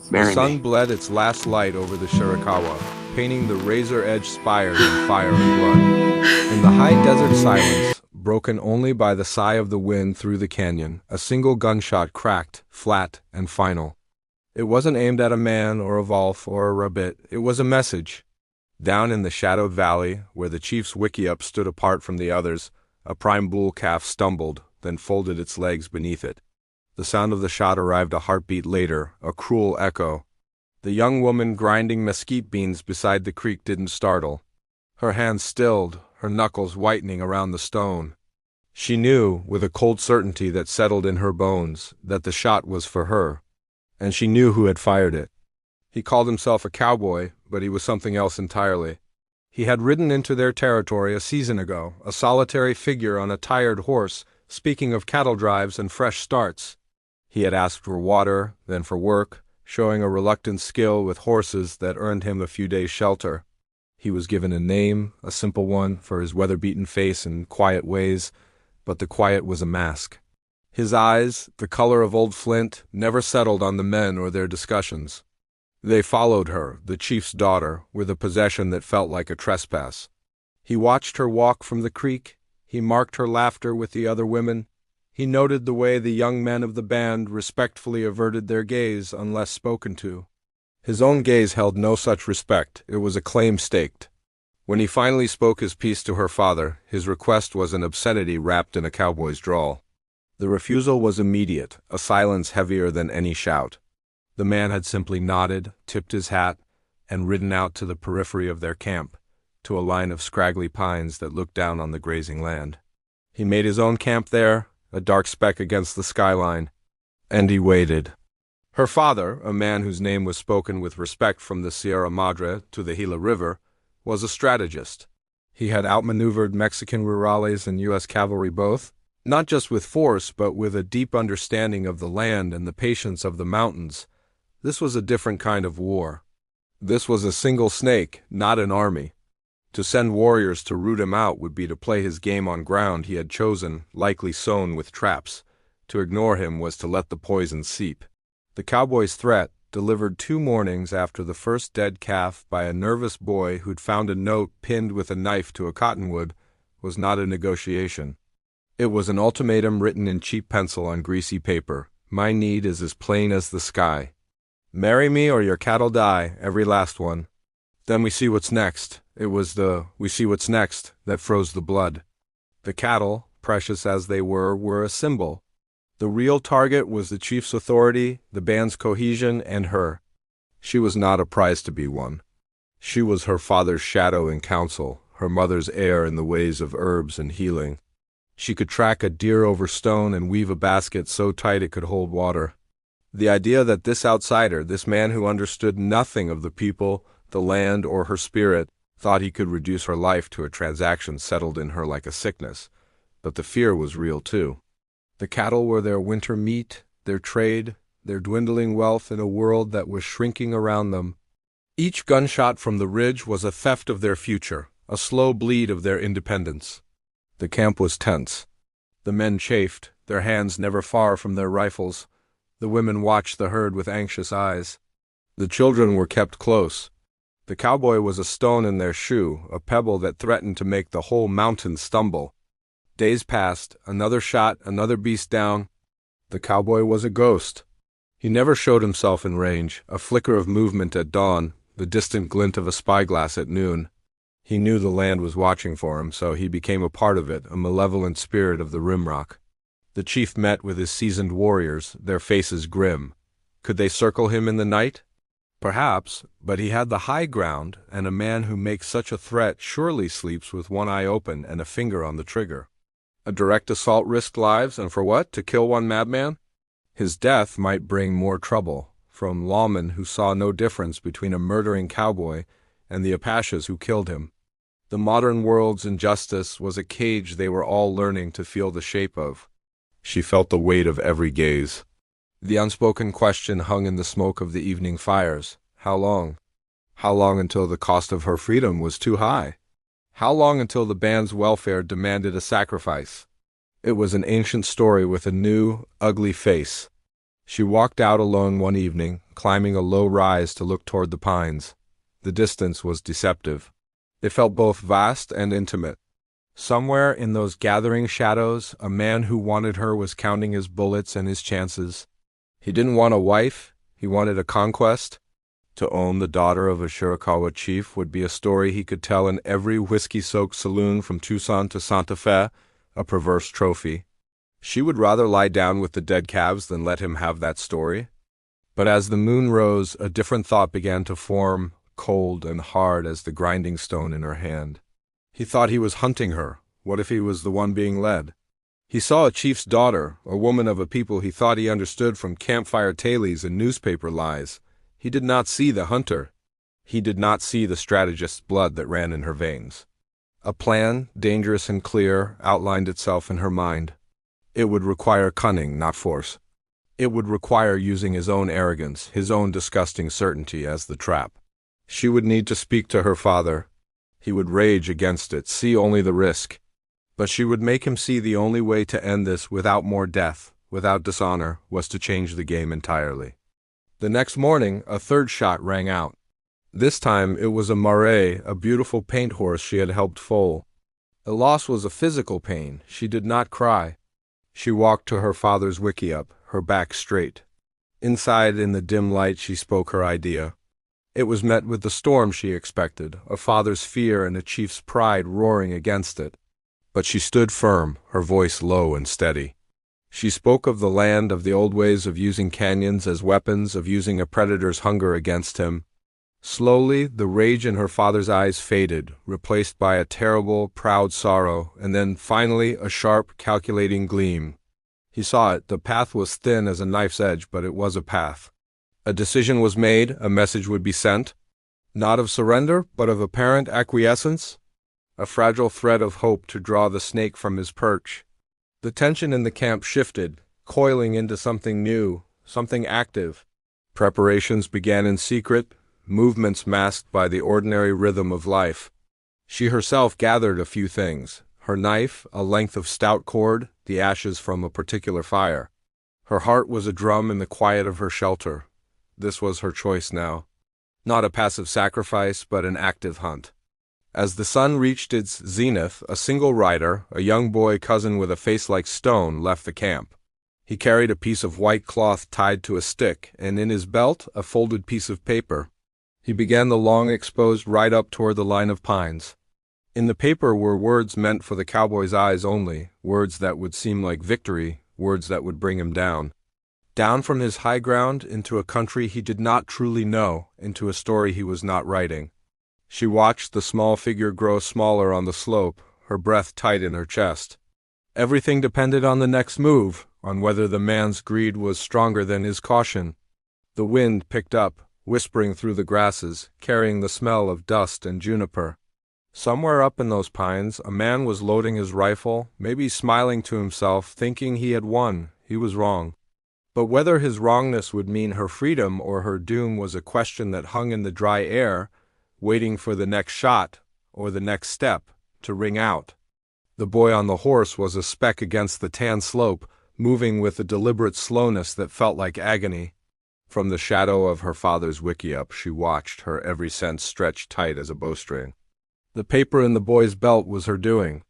The Marry sun me. bled its last light over the Chiricahua, painting the razor-edged spires in fire and blood. In the high desert silence, broken only by the sigh of the wind through the canyon, a single gunshot cracked, flat and final. It wasn't aimed at a man or a wolf or a rabbit, it was a message. Down in the shadowed valley, where the chief's wickiup stood apart from the others, a prime bull calf stumbled, then folded its legs beneath it. The sound of the shot arrived a heartbeat later, a cruel echo. The young woman grinding mesquite beans beside the creek didn't startle. Her hands stilled, her knuckles whitening around the stone. She knew, with a cold certainty that settled in her bones, that the shot was for her. And she knew who had fired it. He called himself a cowboy, but he was something else entirely. He had ridden into their territory a season ago, a solitary figure on a tired horse, speaking of cattle drives and fresh starts. He had asked for water, then for work, showing a reluctant skill with horses that earned him a few days' shelter. He was given a name, a simple one, for his weather-beaten face and quiet ways, but the quiet was a mask. His eyes, the color of old flint, never settled on the men or their discussions. They followed her, the chief's daughter, with a possession that felt like a trespass. He watched her walk from the creek. He marked her laughter with the other women. He noted the way the young men of the band respectfully averted their gaze unless spoken to. His own gaze held no such respect. It was a claim staked. When he finally spoke his piece to her father, his request was an obscenity wrapped in a cowboy's drawl. The refusal was immediate, a silence heavier than any shout. The man had simply nodded, tipped his hat, and ridden out to the periphery of their camp, to a line of scraggly pines that looked down on the grazing land. He made his own camp there, a dark speck against the skyline, and he waited. Her father, a man whose name was spoken with respect from the Sierra Madre to the Gila River, was a strategist. He had outmaneuvered Mexican rurales and U.S. cavalry both, not just with force, but with a deep understanding of the land and the patience of the mountains. This was a different kind of war. This was a single snake, not an army. To send warriors to root him out would be to play his game on ground he had chosen, likely sown with traps. To ignore him was to let the poison seep. The cowboy's threat, delivered 2 mornings after the first dead calf by a nervous boy who'd found a note pinned with a knife to a cottonwood, was not a negotiation. It was an ultimatum written in cheap pencil on greasy paper. My need is as plain as the sky. Marry me or your cattle die, every last one. Then we see what's next. It was the "we see what's next" that froze the blood. The cattle, precious as they were a symbol. The real target was the chief's authority, the band's cohesion, and her. She was not a prize to be won. She was her father's shadow in counsel, her mother's heir in the ways of herbs and healing. She could track a deer over stone and weave a basket so tight it could hold water. The idea that this outsider, this man who understood nothing of the people, the land, or her spirit, thought he could reduce her life to a transaction settled in her like a sickness. But the fear was real too. The cattle were their winter meat, their trade, their dwindling wealth in a world that was shrinking around them. Each gunshot from the ridge was a theft of their future, a slow bleed of their independence. The camp was tense. The men chafed, their hands never far from their rifles. The women watched the herd with anxious eyes. The children were kept close. The cowboy was a stone in their shoe, a pebble that threatened to make the whole mountain stumble. Days passed, another shot, another beast down. The cowboy was a ghost. He never showed himself in range, a flicker of movement at dawn, the distant glint of a spyglass at noon. He knew the land was watching for him, so he became a part of it, a malevolent spirit of the rimrock. The chief met with his seasoned warriors, their faces grim. Could they circle him in the night? Perhaps, but he had the high ground, and a man who makes such a threat surely sleeps with one eye open and a finger on the trigger. A direct assault risked lives, and for what? To kill one madman? His death might bring more trouble, from lawmen who saw no difference between a murdering cowboy and the Apaches who killed him. The modern world's injustice was a cage they were all learning to feel the shape of. She felt the weight of every gaze. The unspoken question hung in the smoke of the evening fires. How long? How long until the cost of her freedom was too high? How long until the band's welfare demanded a sacrifice? It was an ancient story with a new, ugly face. She walked out alone one evening, climbing a low rise to look toward the pines. The distance was deceptive. It felt both vast and intimate. Somewhere in those gathering shadows, a man who wanted her was counting his bullets and his chances. He didn't want a wife, he wanted a conquest. To own the daughter of a Chiricahua chief would be a story he could tell in every whiskey-soaked saloon from Tucson to Santa Fe, a perverse trophy. She would rather lie down with the dead calves than let him have that story. But as the moon rose, a different thought began to form, cold and hard as the grinding stone in her hand. He thought he was hunting her. What if he was the one being led? He saw a chief's daughter, a woman of a people he thought he understood from campfire tales and newspaper lies. He did not see the hunter. He did not see the strategist's blood that ran in her veins. A plan, dangerous and clear, outlined itself in her mind. It would require cunning, not force. It would require using his own arrogance, his own disgusting certainty as the trap. She would need to speak to her father. He would rage against it, see only the risk. But she would make him see the only way to end this without more death, without dishonor, was to change the game entirely. The next morning, a third shot rang out. This time it was a marais, a beautiful paint horse she had helped foal. The loss was a physical pain. She did not cry. She walked to her father's wickiup, her back straight. Inside, in the dim light, she spoke her idea. It was met with the storm she expected, a father's fear and a chief's pride roaring against it. But she stood firm, her voice low and steady. She spoke of the land, of the old ways of using canyons as weapons, of using a predator's hunger against him. Slowly, the rage in her father's eyes faded, replaced by a terrible, proud sorrow, and then, finally, a sharp, calculating gleam. He saw it. The path was thin as a knife's edge, but it was a path. A decision was made, a message would be sent. Not of surrender, but of apparent acquiescence. A fragile thread of hope to draw the snake from his perch. The tension in the camp shifted, coiling into something new, something active. Preparations began in secret, movements masked by the ordinary rhythm of life. She herself gathered a few things. Her knife, a length of stout cord, the ashes from a particular fire. Her heart was a drum in the quiet of her shelter. This was her choice now. Not a passive sacrifice, but an active hunt. As the sun reached its zenith, a single rider, a young boy cousin with a face like stone, left the camp. He carried a piece of white cloth tied to a stick, and in his belt a folded piece of paper. He began the long exposed ride up toward the line of pines. In the paper were words meant for the cowboy's eyes only, words that would seem like victory, words that would bring him down. Down from his high ground into a country he did not truly know, into a story he was not writing. She watched the small figure grow smaller on the slope, her breath tight in her chest. Everything depended on the next move, on whether the man's greed was stronger than his caution. The wind picked up, whispering through the grasses, carrying the smell of dust and juniper. Somewhere up in those pines, a man was loading his rifle, maybe smiling to himself, thinking he had won. He was wrong. But whether his wrongness would mean her freedom or her doom was a question that hung in the dry air, waiting for the next shot, or the next step, to ring out. The boy on the horse was a speck against the tan slope, moving with a deliberate slowness that felt like agony. From the shadow of her father's wickiup she watched, her every sense stretched tight as a bowstring. The paper in the boy's belt was her doing.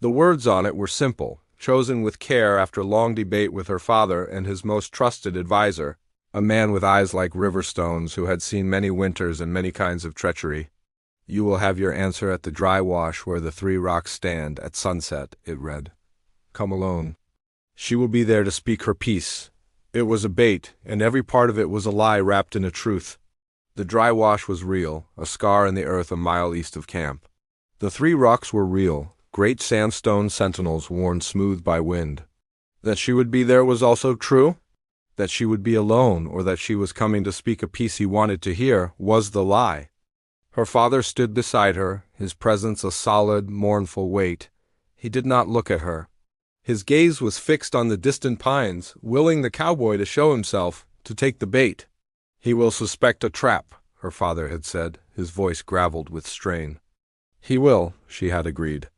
The words on it were simple, chosen with care after long debate with her father and his most trusted adviser, a man with eyes like river stones who had seen many winters and many kinds of treachery. "You will have your answer at the dry wash where the 3 rocks stand at sunset," it read. "Come alone. She will be there to speak her piece." It was a bait, and every part of it was a lie wrapped in a truth. The dry wash was real, a scar in the earth a mile east of camp. The 3 rocks were real, great sandstone sentinels worn smooth by wind. That she would be there was also true. That she would be alone, or that she was coming to speak a piece he wanted to hear, was the lie. Her father stood beside her, his presence a solid, mournful weight. He did not look at her. His gaze was fixed on the distant pines, willing the cowboy to show himself, to take the bait. "He will suspect a trap," her father had said, his voice graveled with strain. "He will," she had agreed.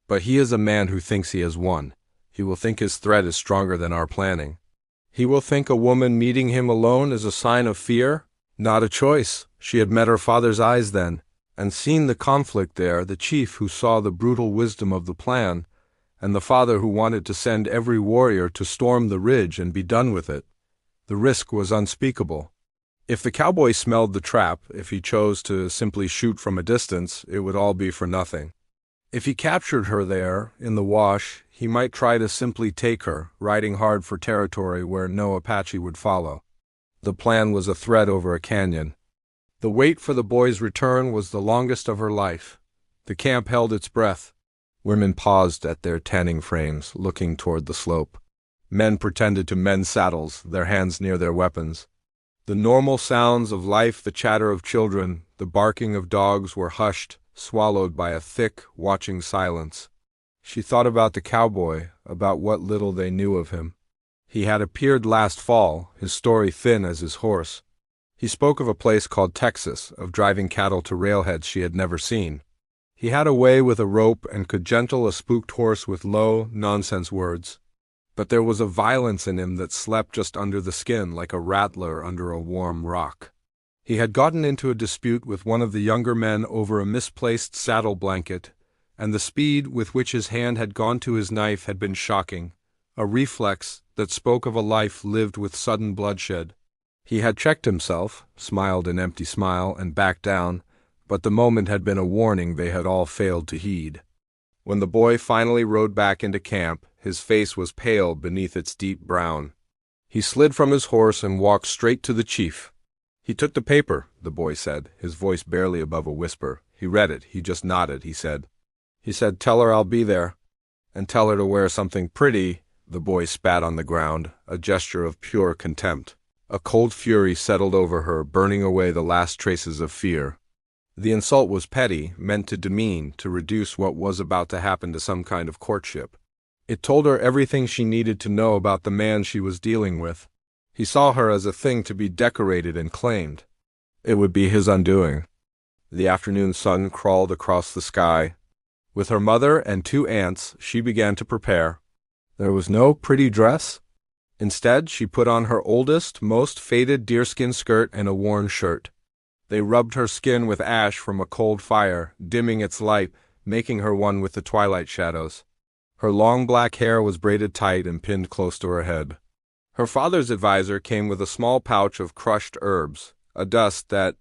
"But he is a man who thinks he has won. He will think his threat is stronger than our planning. He will think a woman meeting him alone is a sign of fear? Not a choice. She had met her father's eyes then, and seen the conflict there, the chief who saw the brutal wisdom of the plan, and the father who wanted to send every warrior to storm the ridge and be done with it. The risk was unspeakable. If the cowboy smelled the trap, if he chose to simply shoot from a distance, it would all be for nothing. If he captured her there, in the wash, he might try to simply take her, riding hard for territory where no Apache would follow. The plan was a thread over a canyon. The wait for the boy's return was the longest of her life. The camp held its breath. Women paused at their tanning frames, looking toward the slope. Men pretended to mend saddles, their hands near their weapons. The normal sounds of life, the chatter of children, the barking of dogs were hushed, swallowed by a thick, watching silence. She thought about the cowboy, about what little they knew of him. He had appeared last fall, his story thin as his horse. He spoke of a place called Texas, of driving cattle to railheads she had never seen. He had a way with a rope and could gentle a spooked horse with low, nonsense words. But there was a violence in him that slept just under the skin like a rattler under a warm rock. He had gotten into a dispute with one of the younger men over a misplaced saddle blanket, and the speed with which his hand had gone to his knife had been shocking, a reflex that spoke of a life lived with sudden bloodshed. He had checked himself, smiled an empty smile, and backed down, but the moment had been a warning they had all failed to heed. When the boy finally rode back into camp, his face was pale beneath its deep brown. He slid from his horse and walked straight to the chief. He took the paper, the boy said, his voice barely above a whisper. He read it. He just nodded, he said. Tell her I'll be there. And tell her to wear something pretty. The boy spat on the ground, a gesture of pure contempt. A cold fury settled over her, burning away the last traces of fear. The insult was petty, meant to demean, to reduce what was about to happen to some kind of courtship. It told her everything she needed to know about the man she was dealing with. He saw her as a thing to be decorated and claimed. It would be his undoing. The afternoon sun crawled across the sky. With her mother and 2 aunts, she began to prepare. There was no pretty dress. Instead, she put on her oldest, most faded deerskin skirt and a worn shirt. They rubbed her skin with ash from a cold fire, dimming its light, making her one with the twilight shadows. Her long black hair was braided tight and pinned close to her head. Her father's advisor came with a small pouch of crushed herbs, a dust that,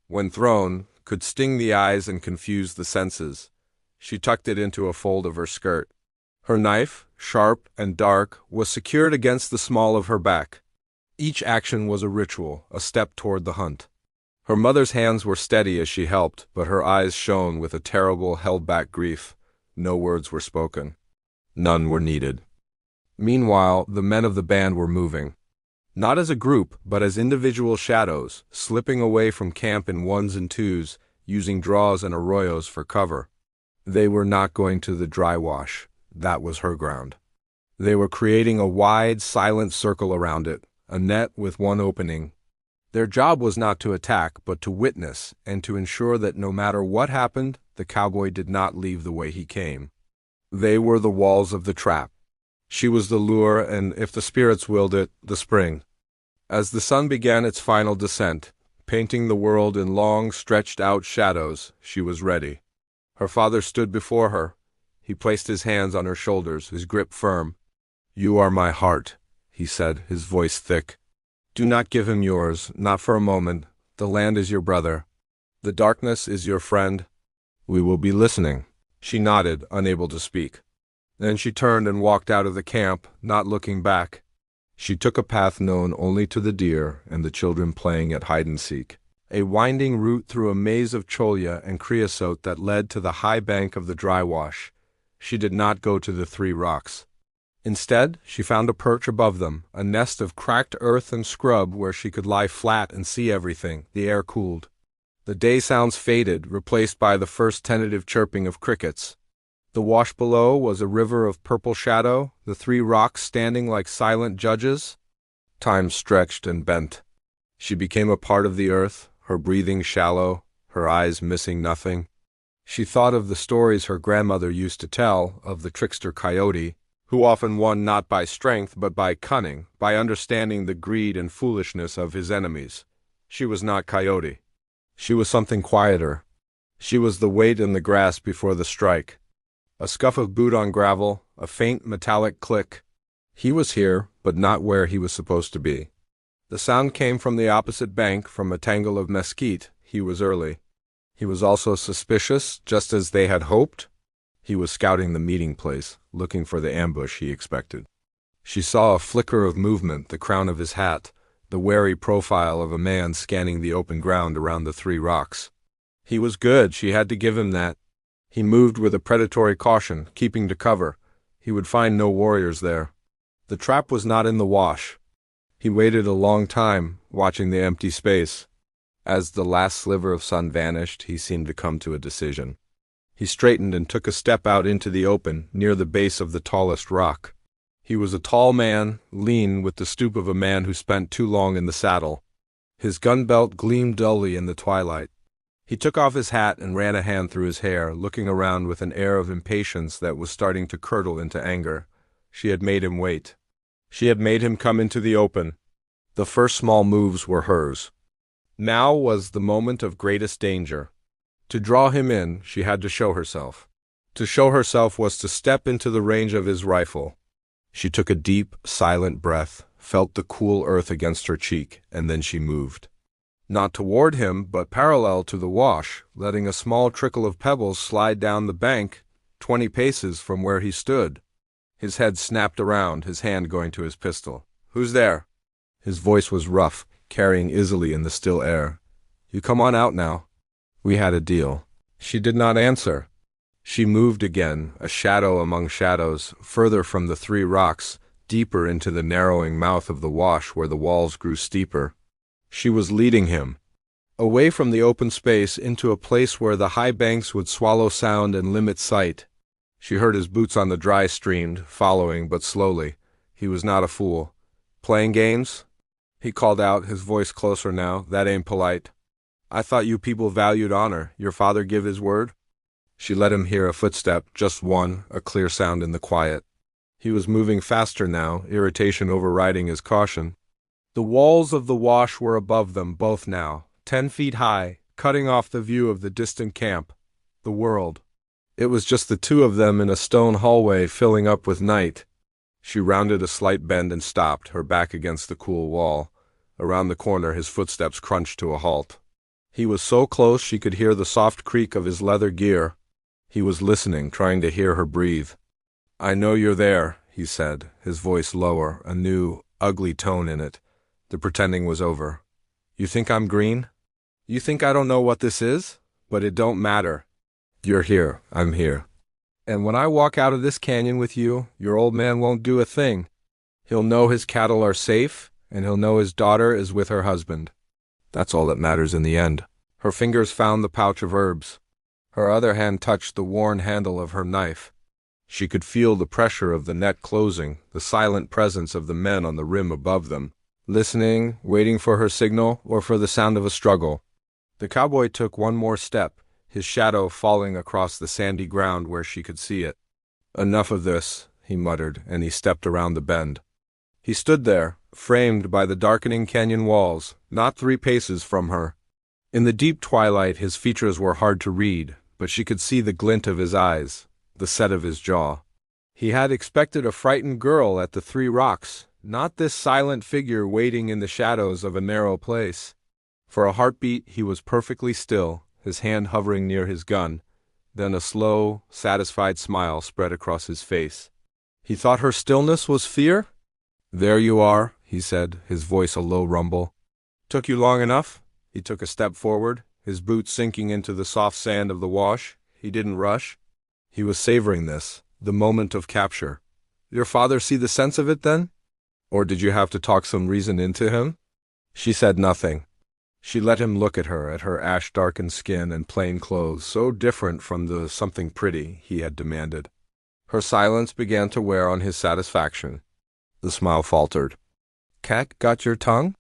when thrown, could sting the eyes and confuse the senses. She tucked it into a fold of her skirt. Her knife, sharp and dark, was secured against the small of her back. Each action was a ritual, a step toward the hunt. Her mother's hands were steady as she helped, but her eyes shone with a terrible, held-back grief. No words were spoken. None were needed. Meanwhile, the men of the band were moving. Not as a group, but as individual shadows, slipping away from camp in 1s and 2s, using draws and arroyos for cover. They were not going to the dry wash. That was her ground. They were creating a wide, silent circle around it, a net with one opening. Their job was not to attack, but to witness, and to ensure that no matter what happened, the cowboy did not leave the way he came. They were the walls of the trap. She was the lure, and, if the spirits willed it, the spring. As the sun began its final descent, painting the world in long, stretched-out shadows, she was ready. Her father stood before her. He placed his hands on her shoulders, his grip firm. "You are my heart," he said, his voice thick. "Do not give him yours, not for a moment. The land is your brother. The darkness is your friend. We will be listening." She nodded, unable to speak. Then she turned and walked out of the camp, not looking back. She took a path known only to the deer and the children playing at hide-and-seek, a winding route through a maze of cholla and creosote that led to the high bank of the dry wash. She did not go to the 3 rocks. Instead, she found a perch above them, a nest of cracked earth and scrub where she could lie flat and see everything. The air cooled. The day sounds faded, replaced by the first tentative chirping of crickets. The wash below was a river of purple shadow, the 3 rocks standing like silent judges. Time stretched and bent. She became a part of the earth, her breathing shallow, her eyes missing nothing. She thought of the stories her grandmother used to tell, of the trickster coyote, who often won not by strength but by cunning, by understanding the greed and foolishness of his enemies. She was not Coyote. She was something quieter. She was the weight in the grass before the strike. A scuff of boot on gravel, a faint metallic click. He was here, but not where he was supposed to be. The sound came from the opposite bank, from a tangle of mesquite. He was early. He was also suspicious, just as they had hoped. He was scouting the meeting place, looking for the ambush he expected. She saw a flicker of movement, the crown of his hat, the wary profile of a man scanning the open ground around the 3 rocks. He was good, she had to give him that. He moved with a predatory caution, keeping to cover. He would find no warriors there. The trap was not in the wash. He waited a long time, watching the empty space. As the last sliver of sun vanished, he seemed to come to a decision. He straightened and took a step out into the open, near the base of the tallest rock. He was a tall man, lean, with the stoop of a man who spent too long in the saddle. His gun belt gleamed dully in the twilight. He took off his hat and ran a hand through his hair, looking around with an air of impatience that was starting to curdle into anger. She had made him wait. She had made him come into the open. The first small moves were hers. Now was the moment of greatest danger. To draw him in, she had to show herself. To show herself was to step into the range of his rifle. She took a deep, silent breath, felt the cool earth against her cheek, and then she moved. Not toward him, but parallel to the wash, letting a small trickle of pebbles slide down the bank, 20 paces from where he stood. His head snapped around, his hand going to his pistol. "Who's there?" His voice was rough, carrying easily in the still air. "You come on out now. We had a deal." She did not answer. She moved again, a shadow among shadows, further from the 3 rocks, deeper into the narrowing mouth of the wash where the walls grew steeper. She was leading him, away from the open space into a place where the high banks would swallow sound and limit sight. She heard his boots on the dry streamed, following but slowly. He was not a fool. "Playing games?" He called out, his voice closer now. "That ain't polite. I thought you people valued honor. Your father give his word?" She let him hear a footstep, just one, a clear sound in the quiet. He was moving faster now, irritation overriding his caution. The walls of the wash were above them both now, 10 feet high, cutting off the view of the distant camp, the world. It was just the 2 of them in a stone hallway filling up with night. She rounded a slight bend and stopped, her back against the cool wall. Around the corner his footsteps crunched to a halt. He was so close she could hear the soft creak of his leather gear. He was listening, trying to hear her breathe. "I know you're there," he said, his voice lower, a new, ugly tone in it. The pretending was over. "You think I'm green? You think I don't know what this is? But it don't matter. You're here, I'm here. And when I walk out of this canyon with you, your old man won't do a thing. He'll know his cattle are safe, and he'll know his daughter is with her husband. That's all that matters in the end." Her fingers found the pouch of herbs. Her other hand touched the worn handle of her knife. She could feel the pressure of the net closing, the silent presence of the men on the rim above them, listening, waiting for her signal or for the sound of a struggle. The cowboy took one more step, his shadow falling across the sandy ground where she could see it. "Enough of this," he muttered, and he stepped around the bend. He stood there, framed by the darkening canyon walls, not 3 paces from her. In the deep twilight his features were hard to read, but she could see the glint of his eyes, the set of his jaw. He had expected a frightened girl at the 3 rocks, not this silent figure waiting in the shadows of a narrow place. For a heartbeat he was perfectly still, his hand hovering near his gun. Then a slow, satisfied smile spread across his face. He thought her stillness was fear? "There you are," he said, his voice a low rumble. "Took you long enough?" He took a step forward, his boots sinking into the soft sand of the wash. He didn't rush. He was savoring this, the moment of capture. "Your father see the sense of it, then? Or did you have to talk some reason into him?" She said nothing. She let him look at her ash-darkened skin and plain clothes, so different from the something pretty he had demanded. Her silence began to wear on his satisfaction. The smile faltered. "Cat got your tongue?"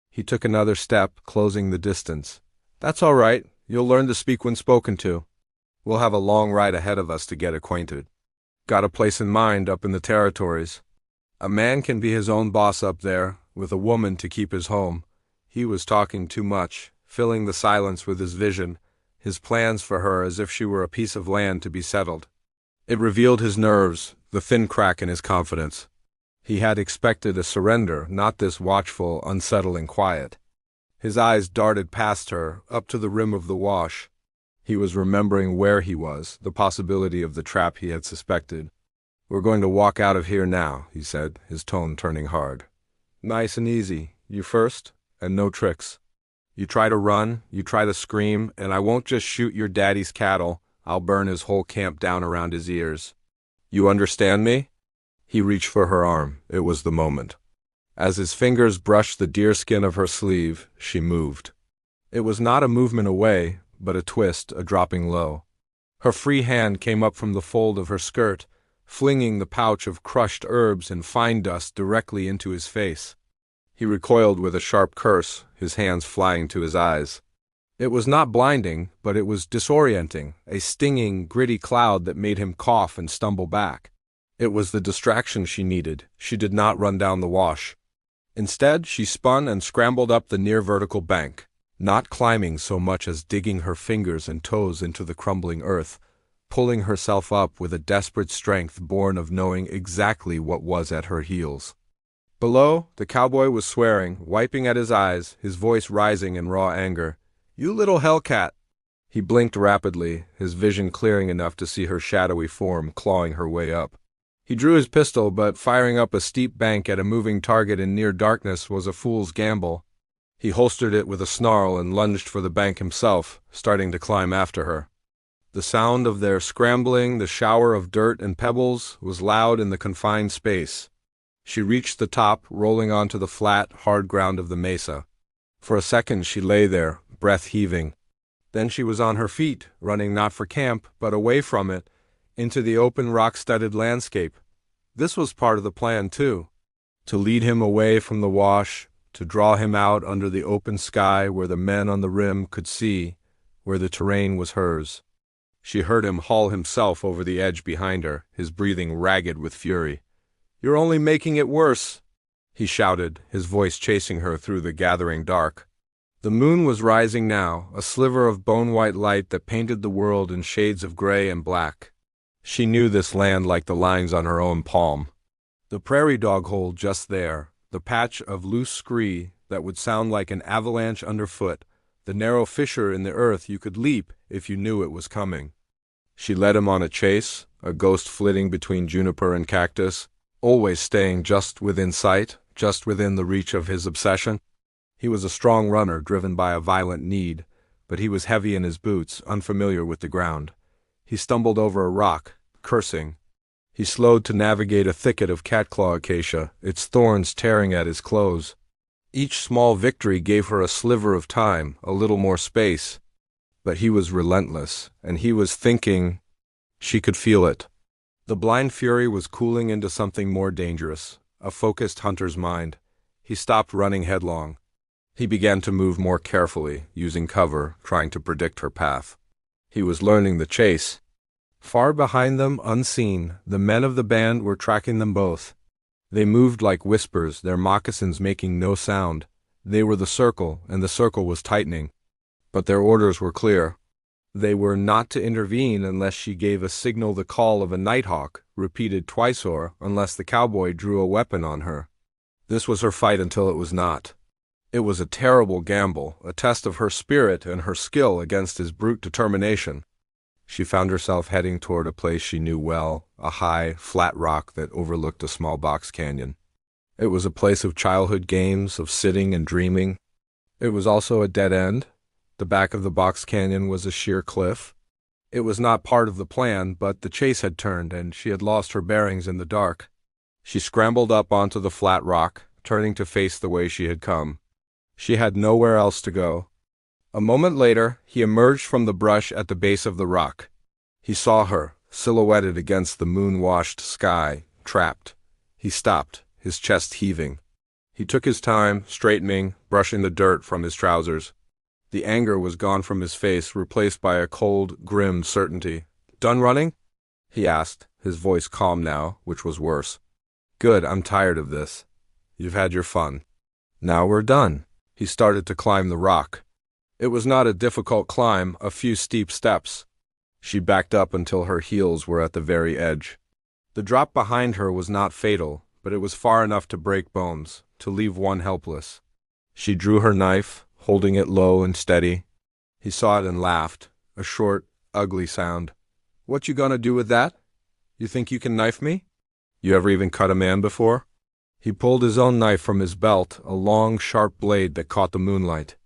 He took another step, closing the distance. "That's all right. You'll learn to speak when spoken to. We'll have a long ride ahead of us to get acquainted." Got a place in mind up in the territories. A man can be his own boss up there, with a woman to keep his home. He was talking too much, filling the silence with his vision, his plans for her as if she were a piece of land to be settled. It revealed his nerves, the thin crack in his confidence. He had expected a surrender, not this watchful, unsettling quiet. His eyes darted past her, up to the rim of the wash. He was remembering where he was, the possibility of the trap he had suspected. "We're going to walk out of here now," he said, his tone turning hard. "Nice and easy. You first, and no tricks. You try to run, you try to scream, and I won't just shoot your daddy's cattle, I'll burn his whole camp down around his ears. You understand me?" He reached for her arm. It was the moment. As his fingers brushed the deerskin of her sleeve, she moved. It was not a movement away, but a twist, a dropping low. Her free hand came up from the fold of her skirt, flinging the pouch of crushed herbs and fine dust directly into his face. He recoiled with a sharp curse, his hands flying to his eyes. It was not blinding, but it was disorienting, a stinging, gritty cloud that made him cough and stumble back. It was the distraction she needed. She did not run down the wash. Instead, she spun and scrambled up the near-vertical bank, not climbing so much as digging her fingers and toes into the crumbling earth, pulling herself up with a desperate strength born of knowing exactly what was at her heels. Below, the cowboy was swearing, wiping at his eyes, his voice rising in raw anger. "You little hellcat!" He blinked rapidly, his vision clearing enough to see her shadowy form clawing her way up. He drew his pistol, but firing up a steep bank at a moving target in near darkness was a fool's gamble. He holstered it with a snarl and lunged for the bank himself, starting to climb after her. The sound of their scrambling, the shower of dirt and pebbles, was loud in the confined space. She reached the top, rolling onto the flat, hard ground of the mesa. For a second she lay there, breath heaving. Then she was on her feet, running not for camp, but away from it, into the open rock-studded landscape. This was part of the plan, too. To lead him away from the wash, to draw him out under the open sky where the men on the rim could see, where the terrain was hers. She heard him haul himself over the edge behind her, his breathing ragged with fury. "You're only making it worse," he shouted, his voice chasing her through the gathering dark. The moon was rising now, a sliver of bone-white light that painted the world in shades of gray and black. She knew this land like the lines on her own palm. The prairie dog hole just there, the patch of loose scree that would sound like an avalanche underfoot, the narrow fissure in the earth you could leap if you knew it was coming. She led him on a chase, a ghost flitting between juniper and cactus, always staying just within sight, just within the reach of his obsession. He was a strong runner driven by a violent need, but he was heavy in his boots, unfamiliar with the ground. He stumbled over a rock, cursing. He slowed to navigate a thicket of catclaw acacia, its thorns tearing at his clothes. Each small victory gave her a sliver of time, a little more space. But he was relentless, and he was thinking. She could feel it. The blind fury was cooling into something more dangerous, a focused hunter's mind. He stopped running headlong. He began to move more carefully, using cover, trying to predict her path. He was learning the chase. Far behind them, unseen, the men of the band were tracking them both. They moved like whispers, their moccasins making no sound. They were the circle, and the circle was tightening. But their orders were clear. They were not to intervene unless she gave a signal, the call of a nighthawk, repeated twice, or unless the cowboy drew a weapon on her. This was her fight until it was not. It was a terrible gamble, a test of her spirit and her skill against his brute determination. She found herself heading toward a place she knew well, a high, flat rock that overlooked a small box canyon. It was a place of childhood games, of sitting and dreaming. It was also a dead end. The back of the box canyon was a sheer cliff. It was not part of the plan, but the chase had turned, and she had lost her bearings in the dark. She scrambled up onto the flat rock, turning to face the way she had come. She had nowhere else to go. A moment later, he emerged from the brush at the base of the rock. He saw her, silhouetted against the moon-washed sky, trapped. He stopped, his chest heaving. He took his time, straightening, brushing the dirt from his trousers. The anger was gone from his face, replaced by a cold, grim certainty. "Done running?" he asked, his voice calm now, which was worse. Good, I'm tired of this. You've had your fun. Now we're done. He started to climb the rock. It was not a difficult climb, a few steep steps. She backed up until her heels were at the very edge. The drop behind her was not fatal, but it was far enough to break bones, to leave one helpless. She drew her knife, holding it low and steady. He saw it and laughed, a short, ugly sound. What you gonna do with that? You think you can knife me? You ever even cut a man before? He pulled his own knife from his belt, a long, sharp blade that caught the moonlight.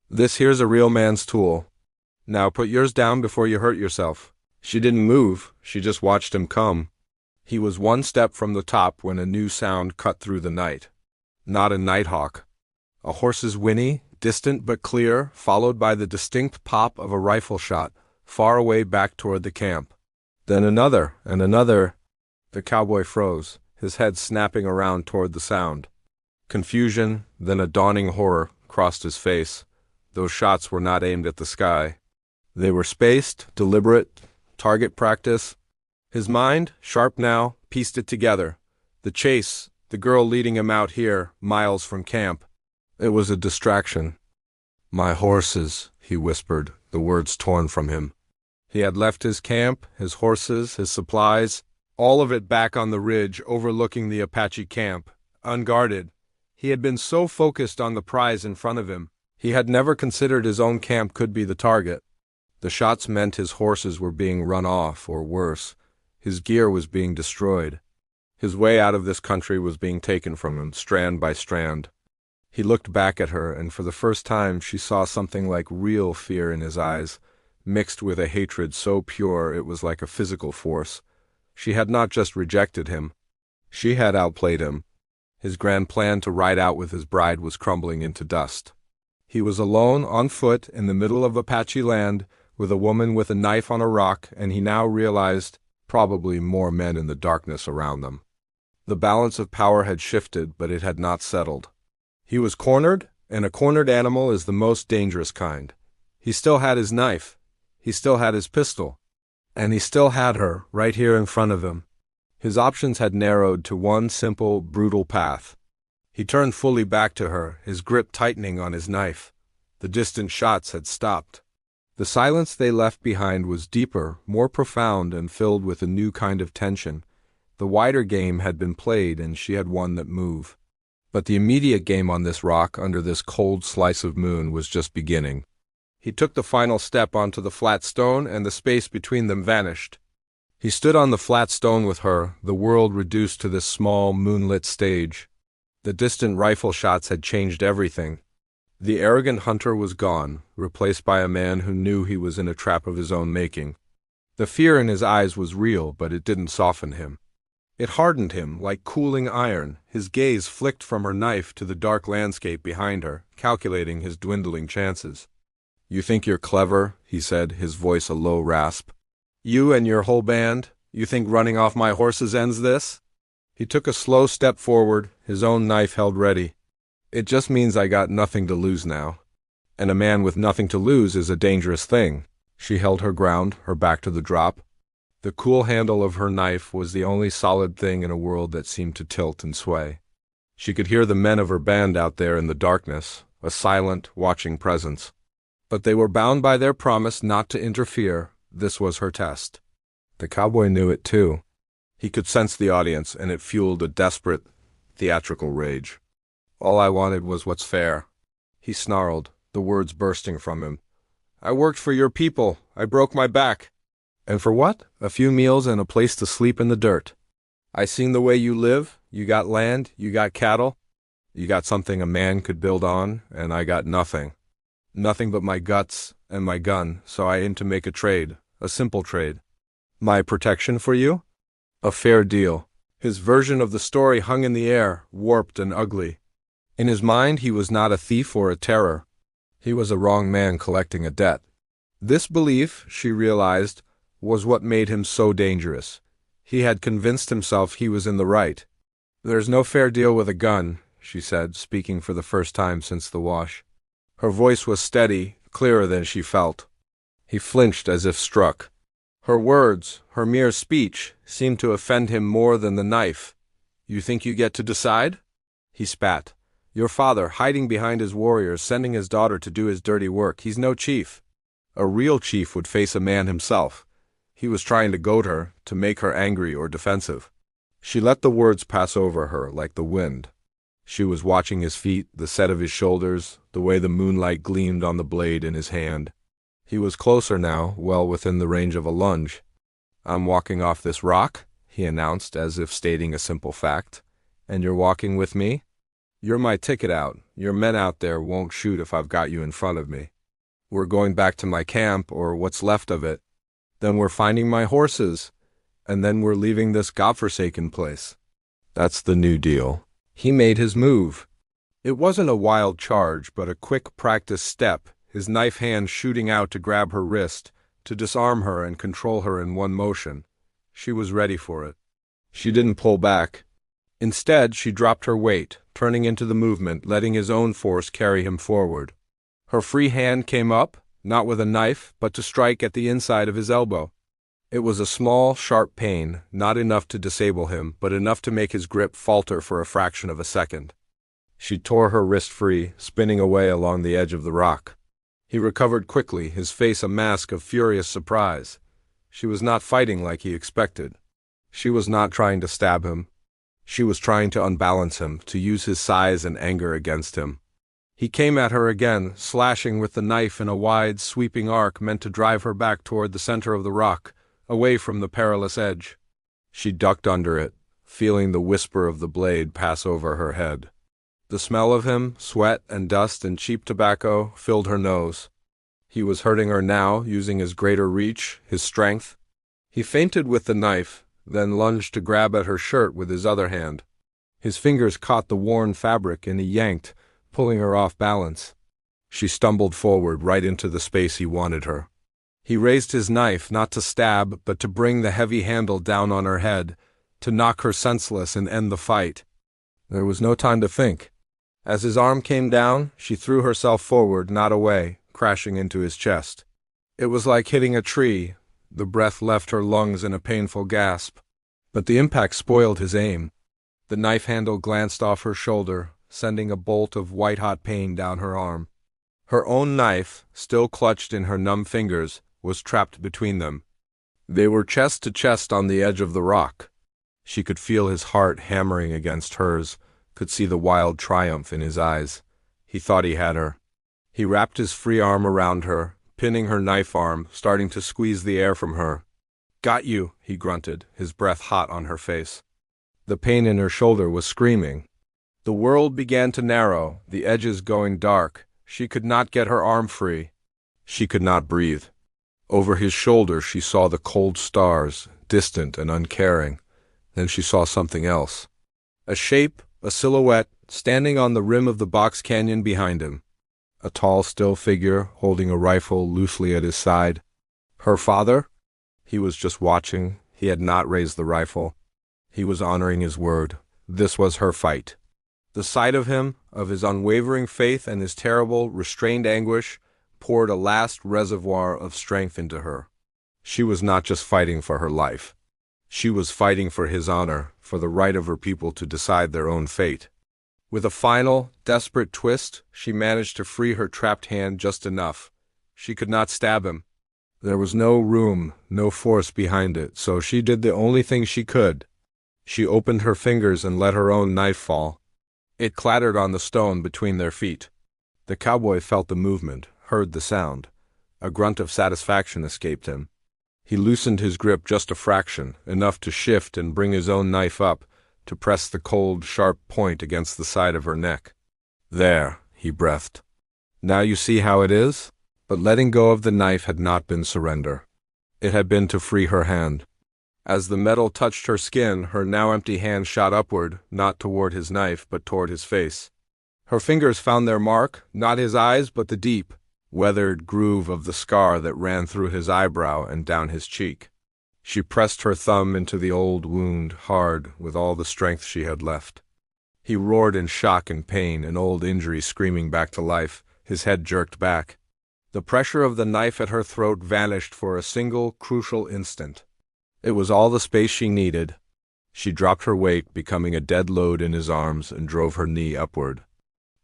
This here's a real man's tool. Now put yours down before you hurt yourself. She didn't move, she just watched him come. He was one step from the top when a new sound cut through the night. Not a nighthawk. A horse's whinny, distant but clear, followed by the distinct pop of a rifle shot, far away back toward the camp. Then another, and another. The cowboy froze, his head snapping around toward the sound. Confusion, then a dawning horror, crossed his face. Those shots were not aimed at the sky. They were spaced, deliberate, target practice. His mind, sharp now, pieced it together. The chase, the girl leading him out here, miles from camp. It was a distraction. My horses, he whispered, the words torn from him. He had left his camp, his horses, his supplies, all of it back on the ridge overlooking the Apache camp, unguarded. He had been so focused on the prize in front of him, he had never considered his own camp could be the target. The shots meant his horses were being run off, or worse, his gear was being destroyed. His way out of this country was being taken from him, strand by strand. He looked back at her, and for the first time she saw something like real fear in his eyes, mixed with a hatred so pure it was like a physical force. She had not just rejected him. She had outplayed him. His grand plan to ride out with his bride was crumbling into dust. He was alone, on foot, in the middle of Apache land, with a woman with a knife on a rock, and he now realized probably more men in the darkness around them. The balance of power had shifted, but it had not settled. He was cornered, and a cornered animal is the most dangerous kind. He still had his knife. He still had his pistol. And he still had her, right here in front of him. His options had narrowed to one simple, brutal path. He turned fully back to her, his grip tightening on his knife. The distant shots had stopped. The silence they left behind was deeper, more profound, and filled with a new kind of tension. The wider game had been played, and she had won that move. But the immediate game on this rock, under this cold slice of moon, was just beginning. He took the final step onto the flat stone, and the space between them vanished. He stood on the flat stone with her, the world reduced to this small, moonlit stage. The distant rifle shots had changed everything. The arrogant hunter was gone, replaced by a man who knew he was in a trap of his own making. The fear in his eyes was real, but it didn't soften him. It hardened him like cooling iron. His gaze flicked from her knife to the dark landscape behind her, calculating his dwindling chances. You think you're clever, he said, his voice a low rasp. You and your whole band? You think running off my horses ends this? He took a slow step forward, his own knife held ready. It just means I got nothing to lose now. And a man with nothing to lose is a dangerous thing. She held her ground, her back to the drop. The cool handle of her knife was the only solid thing in a world that seemed to tilt and sway. She could hear the men of her band out there in the darkness, a silent, watching presence. But they were bound by their promise not to interfere. This was her test. The cowboy knew it too. He could sense the audience, and it fueled a desperate, theatrical rage. All I wanted was what's fair. He snarled, the words bursting from him. I worked for your people. I broke my back. And for what? A few meals and a place to sleep in the dirt. I seen the way you live. You got land, you got cattle. You got something a man could build on, and I got nothing. Nothing but my guts and my gun, so I aimed to make a trade, a simple trade. My protection for you? A fair deal. His version of the story hung in the air, warped and ugly. In his mind, he was not a thief or a terror. He was a wrong man collecting a debt. This belief, she realized, was what made him so dangerous. He had convinced himself he was in the right. There's no fair deal with a gun, she said, speaking for the first time since the wash. Her voice was steady, clearer than she felt. He flinched as if struck. Her words, her mere speech, seemed to offend him more than the knife. "You think you get to decide?" He spat. "Your father, hiding behind his warriors, sending his daughter to do his dirty work. He's no chief. A real chief would face a man himself." He was trying to goad her, to make her angry or defensive. She let the words pass over her like the wind. She was watching his feet, the set of his shoulders, the way the moonlight gleamed on the blade in his hand. He was closer now, well within the range of a lunge. "I'm walking off this rock," he announced, as if stating a simple fact. "And you're walking with me? You're my ticket out. Your men out there won't shoot if I've got you in front of me. We're going back to my camp, or what's left of it. Then we're finding my horses. And then we're leaving this godforsaken place. That's the new deal." He made his move. It wasn't a wild charge, but a quick practiced step, his knife hand shooting out to grab her wrist, to disarm her and control her in one motion. She was ready for it. She didn't pull back. Instead, she dropped her weight, turning into the movement, letting his own force carry him forward. Her free hand came up, not with a knife, but to strike at the inside of his elbow. It was a small, sharp pain, not enough to disable him, but enough to make his grip falter for a fraction of a second. She tore her wrist free, spinning away along the edge of the rock. He recovered quickly, his face a mask of furious surprise. She was not fighting like he expected. She was not trying to stab him. She was trying to unbalance him, to use his size and anger against him. He came at her again, slashing with the knife in a wide, sweeping arc meant to drive her back toward the center of the rock, away from the perilous edge. She ducked under it, feeling the whisper of the blade pass over her head. The smell of him, sweat and dust and cheap tobacco, filled her nose. He was hurting her now, using his greater reach, his strength. He feinted with the knife, then lunged to grab at her shirt with his other hand. His fingers caught the worn fabric and he yanked, pulling her off balance. She stumbled forward right into the space he wanted her. He raised his knife, not to stab, but to bring the heavy handle down on her head, to knock her senseless and end the fight. There was no time to think. As his arm came down, she threw herself forward, not away, crashing into his chest. It was like hitting a tree. The breath left her lungs in a painful gasp. But the impact spoiled his aim. The knife handle glanced off her shoulder, sending a bolt of white-hot pain down her arm. Her own knife, still clutched in her numb fingers, was trapped between them. They were chest to chest on the edge of the rock. She could feel his heart hammering against hers, could see the wild triumph in his eyes. He thought he had her. He wrapped his free arm around her, pinning her knife arm, starting to squeeze the air from her. "Got you," he grunted, his breath hot on her face. The pain in her shoulder was screaming. The world began to narrow, the edges going dark. She could not get her arm free. She could not breathe. Over his shoulder she saw the cold stars, distant and uncaring. Then she saw something else. A shape, a silhouette, standing on the rim of the box canyon behind him. A tall, still figure, holding a rifle loosely at his side. Her father? He was just watching. He had not raised the rifle. He was honoring his word. This was her fight. The sight of him, of his unwavering faith and his terrible, restrained anguish, poured a last reservoir of strength into her. She was not just fighting for her life. She was fighting for his honor, for the right of her people to decide their own fate. With a final, desperate twist, she managed to free her trapped hand just enough. She could not stab him. There was no room, no force behind it, so she did the only thing she could. She opened her fingers and let her own knife fall. It clattered on the stone between their feet. The cowboy felt the movement, heard the sound. A grunt of satisfaction escaped him. He loosened his grip just a fraction, enough to shift and bring his own knife up, to press the cold, sharp point against the side of her neck. "There," he breathed. "Now you see how it is?" But letting go of the knife had not been surrender. It had been to free her hand. As the metal touched her skin, her now empty hand shot upward, not toward his knife, but toward his face. Her fingers found their mark, not his eyes, but the deep, weathered groove of the scar that ran through his eyebrow and down his cheek. She pressed her thumb into the old wound, hard, with all the strength she had left. He roared in shock and pain, an old injury screaming back to life, his head jerked back. The pressure of the knife at her throat vanished for a single, crucial instant. It was all the space she needed. She dropped her weight, becoming a dead load in his arms, and drove her knee upward.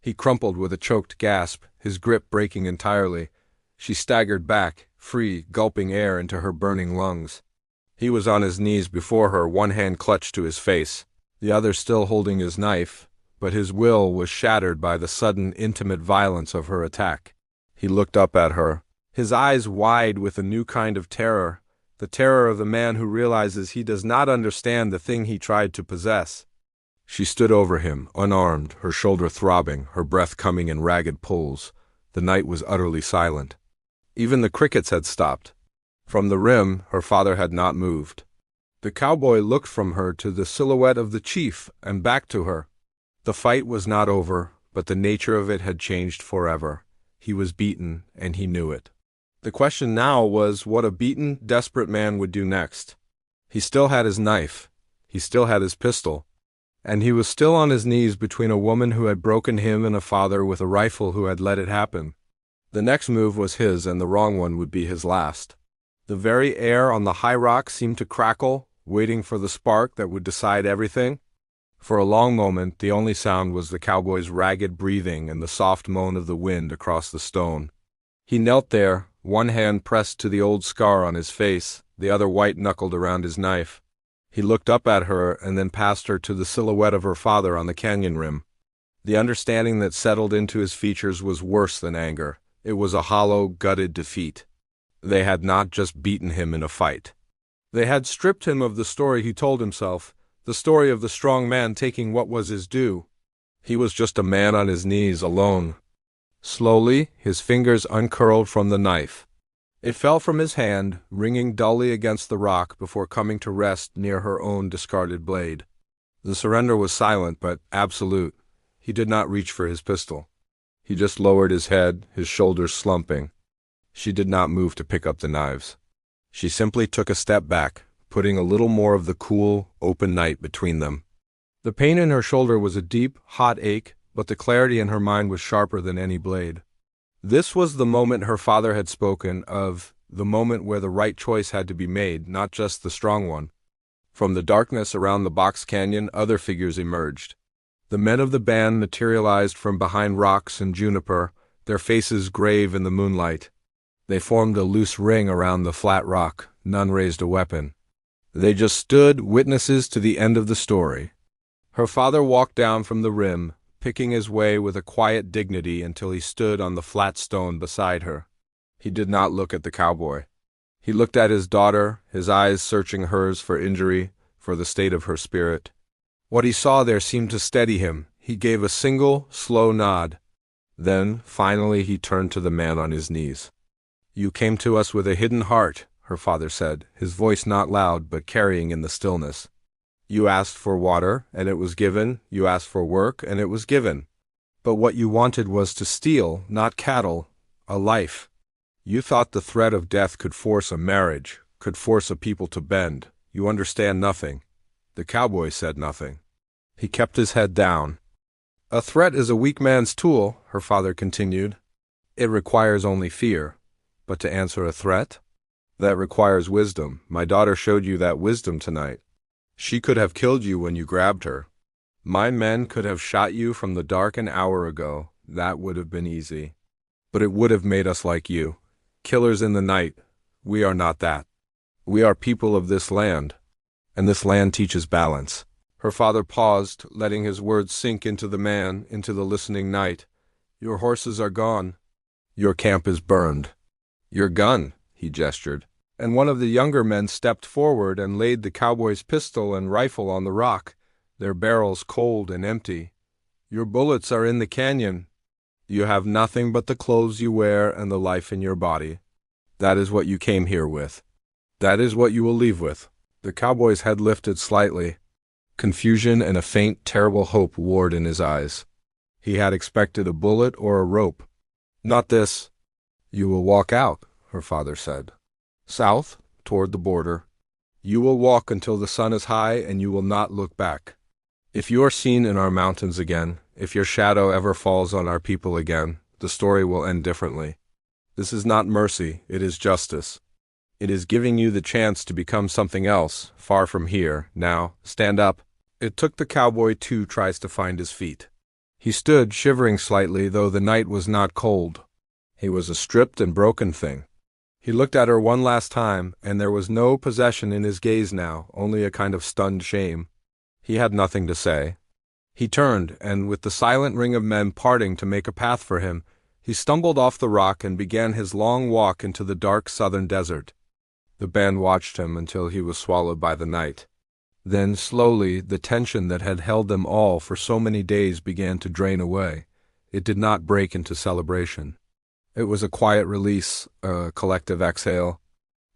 He crumpled with a choked gasp, his grip breaking entirely. She staggered back, free, gulping air into her burning lungs. He was on his knees before her, one hand clutched to his face, the other still holding his knife, but his will was shattered by the sudden, intimate violence of her attack. He looked up at her, his eyes wide with a new kind of terror, the terror of the man who realizes he does not understand the thing he tried to possess. She stood over him, unarmed, her shoulder throbbing, her breath coming in ragged pulls. The night was utterly silent. Even the crickets had stopped. From the rim, her father had not moved. The cowboy looked from her to the silhouette of the chief and back to her. The fight was not over, but the nature of it had changed forever. He was beaten, and he knew it. The question now was what a beaten, desperate man would do next. He still had his knife. He still had his pistol. And he was still on his knees between a woman who had broken him and a father with a rifle who had let it happen. The next move was his, and the wrong one would be his last. The very air on the high rock seemed to crackle, waiting for the spark that would decide everything. For a long moment, the only sound was the cowboy's ragged breathing and the soft moan of the wind across the stone. He knelt there, one hand pressed to the old scar on his face, the other white-knuckled around his knife. He looked up at her and then past her to the silhouette of her father on the canyon rim. The understanding that settled into his features was worse than anger. It was a hollow, gutted defeat. They had not just beaten him in a fight. They had stripped him of the story he told himself, the story of the strong man taking what was his due. He was just a man on his knees, alone. Slowly, his fingers uncurled from the knife. It fell from his hand, ringing dully against the rock before coming to rest near her own discarded blade. The surrender was silent but absolute. He did not reach for his pistol. He just lowered his head, his shoulders slumping. She did not move to pick up the knives. She simply took a step back, putting a little more of the cool, open night between them. The pain in her shoulder was a deep, hot ache, but the clarity in her mind was sharper than any blade. This was the moment her father had spoken of, the moment where the right choice had to be made, not just the strong one. From the darkness around the box canyon, other figures emerged. The men of the band materialized from behind rocks and juniper, their faces grave in the moonlight. They formed a loose ring around the flat rock. None raised a weapon. They just stood, witnesses to the end of the story. Her father walked down from the rim, picking his way with a quiet dignity until he stood on the flat stone beside her. He did not look at the cowboy. He looked at his daughter, his eyes searching hers for injury, for the state of her spirit. What he saw there seemed to steady him. He gave a single, slow nod. Then, finally, he turned to the man on his knees. "You came to us with a hidden heart," her father said, his voice not loud but carrying in the stillness. "You asked for water, and it was given. You asked for work, and it was given. But what you wanted was to steal, not cattle, a life. You thought the threat of death could force a marriage, could force a people to bend. You understand nothing." The cowboy said nothing. He kept his head down. "A threat is a weak man's tool," her father continued. "It requires only fear. But to answer a threat? That requires wisdom. My daughter showed you that wisdom tonight. She could have killed you when you grabbed her. My men could have shot you from the dark an hour ago. That would have been easy. But it would have made us like you. Killers in the night. We are not that. We are people of this land. And this land teaches balance." Her father paused, letting his words sink into the man, into the listening night. "Your horses are gone. Your camp is burned. Your gun," he gestured, and one of the younger men stepped forward and laid the cowboy's pistol and rifle on the rock, their barrels cold and empty. "Your bullets are in the canyon. You have nothing but the clothes you wear and the life in your body. That is what you came here with. That is what you will leave with." The cowboy's head lifted slightly. Confusion and a faint, terrible hope warred in his eyes. He had expected a bullet or a rope. Not this. "You will walk out," her father said. "South, toward the border. You will walk until the sun is high, and you will not look back. If you are seen in our mountains again, if your shadow ever falls on our people again, the story will end differently. This is not mercy, it is justice. It is giving you the chance to become something else, far from here. Now, stand up." It took the cowboy 2 tries to find his feet. He stood, shivering slightly, though the night was not cold. He was a stripped and broken thing. He looked at her one last time, and there was no possession in his gaze now, only a kind of stunned shame. He had nothing to say. He turned, and with the silent ring of men parting to make a path for him, he stumbled off the rock and began his long walk into the dark southern desert. The band watched him until he was swallowed by the night. Then, slowly, the tension that had held them all for so many days began to drain away. It did not break into celebration. It was a quiet release, a collective exhale.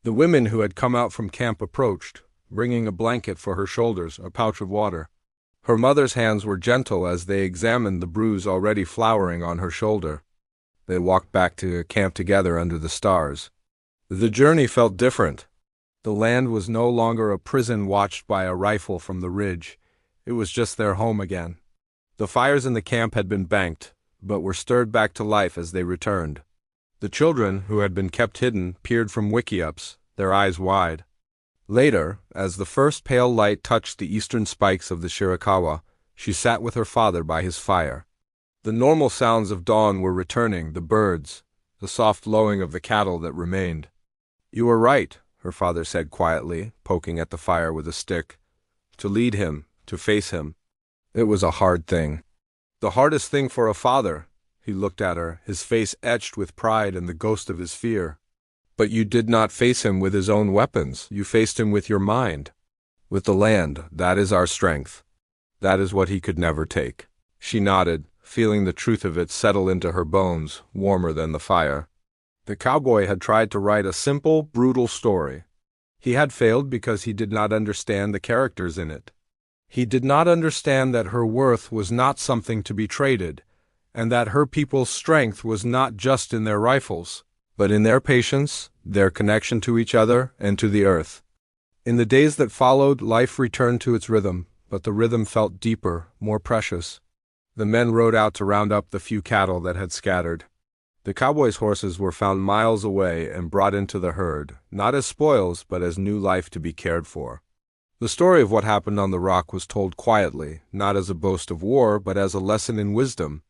The women who had come out from camp approached, bringing a blanket for her shoulders, a pouch of water. Her mother's hands were gentle as they examined the bruise already flowering on her shoulder. They walked back to camp together under the stars. The journey felt different. The land was no longer a prison watched by a rifle from the ridge. It was just their home again. The fires in the camp had been banked, but were stirred back to life as they returned. The children, who had been kept hidden, peered from wickiups, their eyes wide. Later, as the first pale light touched the eastern spikes of the Chiricahua, she sat with her father by his fire. The normal sounds of dawn were returning, the birds, the soft lowing of the cattle that remained. "You were right," her father said quietly, poking at the fire with a stick. "To lead him, to face him. It was a hard thing. The hardest thing for a father." He looked at her, his face etched with pride and the ghost of his fear. "But you did not face him with his own weapons. You faced him with your mind. With the land. That is our strength. That is what he could never take." She nodded, feeling the truth of it settle into her bones, warmer than the fire. The cowboy had tried to write a simple, brutal story. He had failed because he did not understand the characters in it. He did not understand that her worth was not something to be traded, and that her people's strength was not just in their rifles, but in their patience, their connection to each other and to the earth. In the days that followed, life returned to its rhythm, but the rhythm felt deeper, more precious. The men rode out to round up the few cattle that had scattered. The cowboys' horses were found miles away and brought into the herd, not as spoils, but as new life to be cared for. The story of what happened on the rock was told quietly, not as a boast of war, but as a lesson in wisdom.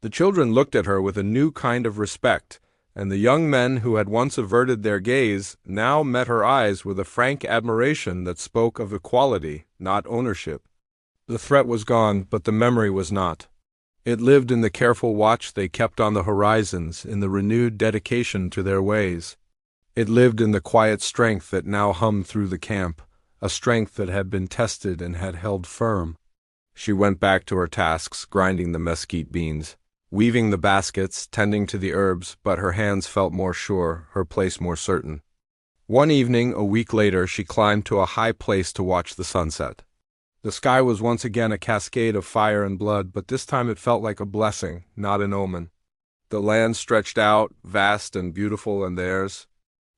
The children looked at her with a new kind of respect, and the young men who had once averted their gaze now met her eyes with a frank admiration that spoke of equality, not ownership. The threat was gone, but the memory was not. It lived in the careful watch they kept on the horizons, in the renewed dedication to their ways. It lived in the quiet strength that now hummed through the camp, a strength that had been tested and had held firm. She went back to her tasks, grinding the mesquite beans, weaving the baskets, tending to the herbs, but her hands felt more sure, her place more certain. One evening, a week later, she climbed to a high place to watch the sunset. The sky was once again a cascade of fire and blood, but this time it felt like a blessing, not an omen. The land stretched out, vast and beautiful, and theirs.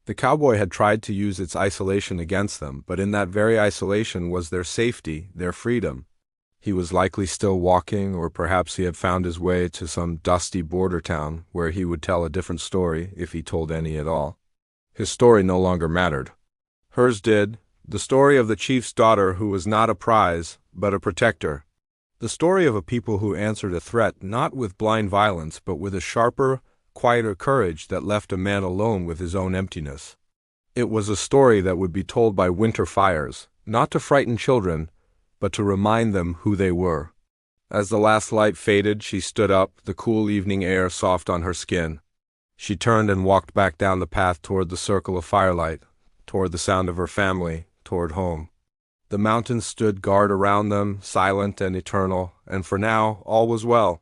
The cowboy had tried to use its isolation against them, but in that very isolation was their safety, their freedom. He was likely still walking, or perhaps he had found his way to some dusty border town where he would tell a different story, if he told any at all. His story no longer mattered. Hers did, the story of the chief's daughter who was not a prize, but a protector. The story of a people who answered a threat not with blind violence, but with a sharper, quieter courage that left a man alone with his own emptiness. It was a story that would be told by winter fires, not to frighten children, but to remind them who they were. As the last light faded, she stood up, the cool evening air soft on her skin. She turned and walked back down the path toward the circle of firelight, toward the sound of her family, toward home. The mountains stood guard around them, silent and eternal, and for now all was well.